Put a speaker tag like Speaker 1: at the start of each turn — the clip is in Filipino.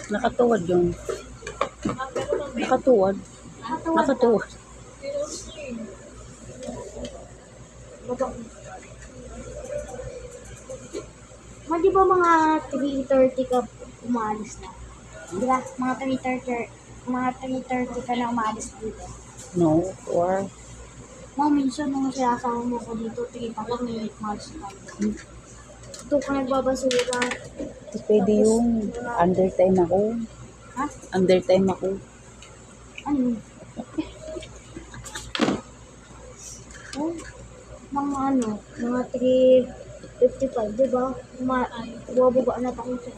Speaker 1: Nakatuwad yun. Nakatuwad. Nakatuwad.
Speaker 2: Di ba mga 3:30 ka umalis na? Di ba? Mga 3:30 ka na umalis dito.
Speaker 1: No, or
Speaker 2: Minsan nung sinasama mo ko dito, 3 pa lang, may umalis na. Ito ka nagbabasura.
Speaker 1: pwede yung undertime ako.
Speaker 2: Ha?
Speaker 1: Undertime ako.
Speaker 2: Ano? Mga 3:55, di ba? Bumababa na ako sa